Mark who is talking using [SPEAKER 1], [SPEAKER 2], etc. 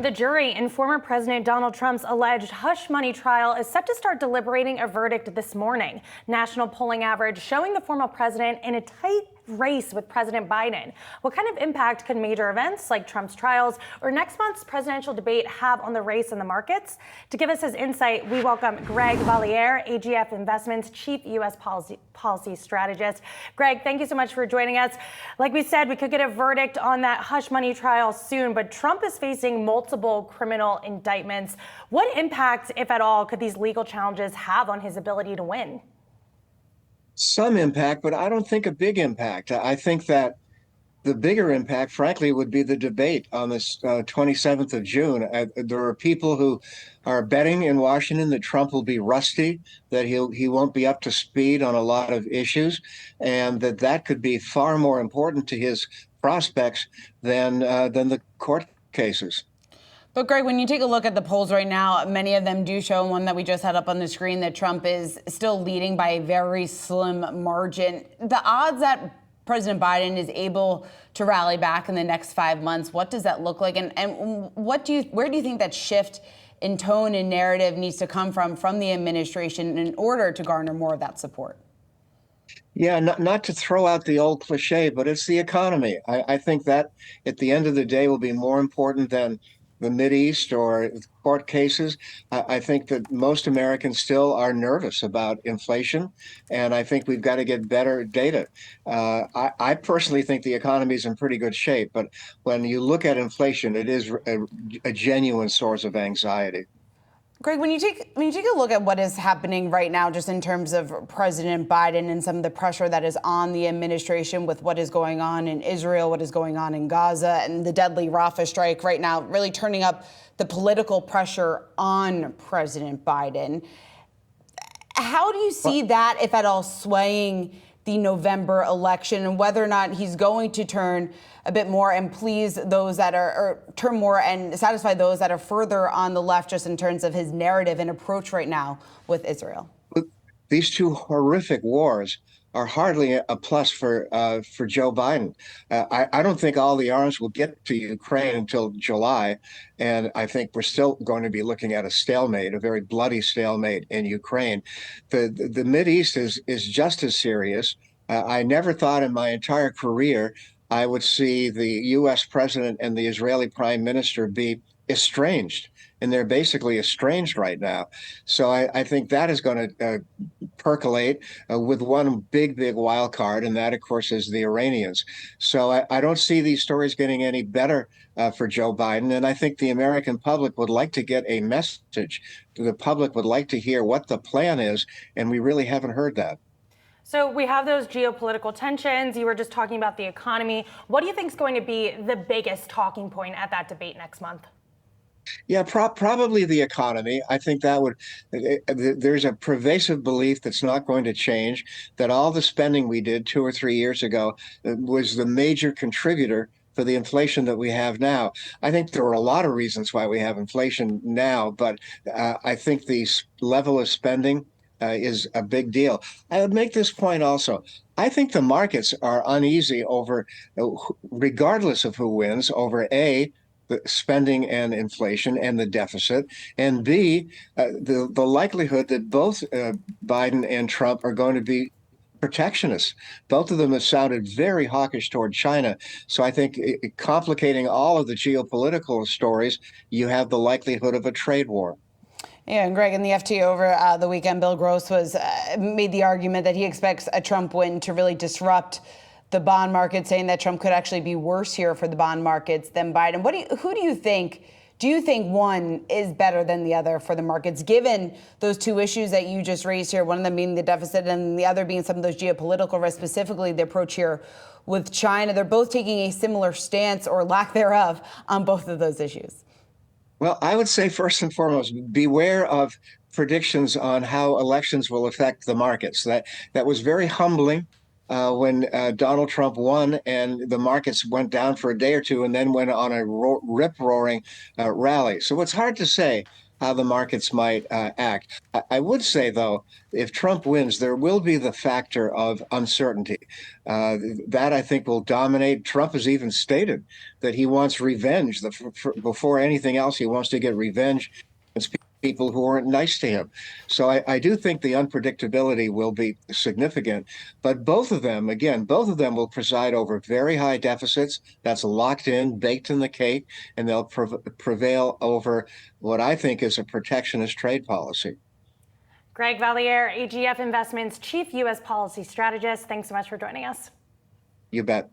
[SPEAKER 1] The jury in former President Donald Trump's alleged hush money trial is set to start deliberating a verdict this morning. National polling average showing the former president in a tight race with President Biden. What kind of impact could major events like Trump's trials or next month's presidential debate have on the race and the markets? To give us his insight, we welcome Greg Valliere, AGF Investments Chief U.S. Policy Strategist. Greg, thank you so much for joining us. Like we said, we could get a verdict on that hush money trial soon, but Trump is facing multiple criminal indictments. What impact, if at all, could these legal challenges have on his ability to win?
[SPEAKER 2] Some impact, but I don't think a big impact. I think that the bigger impact, frankly, would be the debate on this 27th of June. There are people who are betting in Washington that Trump will be rusty, that he won't be up to speed on a lot of issues, and that could be far more important to his prospects than the court cases.
[SPEAKER 3] But Greg, when you take a look at the polls right now, many of them do show, one that we just had up on the screen, that Trump is still leading by a very slim margin. The odds that President Biden is able to rally back in the next 5 months, what does that look like? And where do you think that shift in tone and narrative needs to come from the administration in order to garner more of that support?
[SPEAKER 2] Yeah, not to throw out the old cliche, but it's the economy. I think that at the end of the day will be more important than the Mideast or court cases. I think that most Americans still are nervous about inflation, and I think we've got to get better data. I personally think the economy is in pretty good shape, but when you look at inflation, it is a genuine source of anxiety.
[SPEAKER 3] Greg, when you take a look at what is happening right now, just in terms of President Biden and some of the pressure that is on the administration with what is going on in Israel, what is going on in Gaza, and the deadly Rafah strike right now, really turning up the political pressure on President Biden. How do you see that, if at all, swaying the November election, and whether or not he's going to turn a bit more and please those that are, or turn more and satisfy those that are further on the left, just in terms of his narrative and approach right now with Israel?
[SPEAKER 2] These two horrific wars are hardly a plus for Joe Biden. I don't think all the arms will get to Ukraine until July, and I think we're still going to be looking at a stalemate, a very bloody stalemate in Ukraine. The Mideast is just as serious. I never thought in my entire career I would see the U.S. president and the Israeli prime minister be estranged. And they're basically estranged right now. So I think that is going to percolate with one big wild card, and that, of course, is the Iranians. So I don't see these stories getting any better for Joe Biden. And I think the American public would like to get a message. The public would like to hear what the plan is, and we really haven't heard that.
[SPEAKER 1] So we have those geopolitical tensions. You were just talking about the economy. What do you think is going to be the biggest talking point at that debate next month?
[SPEAKER 2] Yeah, probably the economy. I think that there's a pervasive belief that's not going to change, that all the spending we did 2 or 3 years ago was the major contributor for the inflation that we have now. I think there are a lot of reasons why we have inflation now, but I think the level of spending is a big deal. I would make this point also. I think the markets are uneasy over, regardless of who wins, over A, the spending and inflation and the deficit, and B, the likelihood that both Biden and Trump are going to be protectionists. Both of them have sounded very hawkish toward China. So I think complicating all of the geopolitical stories, you have the likelihood of a trade war.
[SPEAKER 3] Yeah, and Greg, in the FT over the weekend, Bill Gross made the argument that he expects a Trump win to really disrupt the bond market, saying that Trump could actually be worse here for the bond markets than Biden. Who do you think? Do you think one is better than the other for the markets, given those two issues that you just raised here, one of them being the deficit and the other being some of those geopolitical risks, specifically the approach here with China? They're both taking a similar stance, or lack thereof, on both of those issues.
[SPEAKER 2] Well, I would say first and foremost, beware of predictions on how elections will affect the markets. That was very humbling when Donald Trump won and the markets went down for a day or two and then went on a rip-roaring rally. So it's hard to say how the markets might act. I would say, though, if Trump wins, there will be the factor of uncertainty. That I think will dominate. Trump has even stated that he wants revenge. Before anything else, he wants to get revenge against people who weren't nice to him. So I do think the unpredictability will be significant. But both of them, again, both of them will preside over very high deficits. That's locked in, baked in the cake, and they'll prevail over what I think is a protectionist trade policy.
[SPEAKER 1] Greg Valliere, AGF Investments Chief U.S. Policy Strategist, thanks so much for joining us.
[SPEAKER 2] You bet.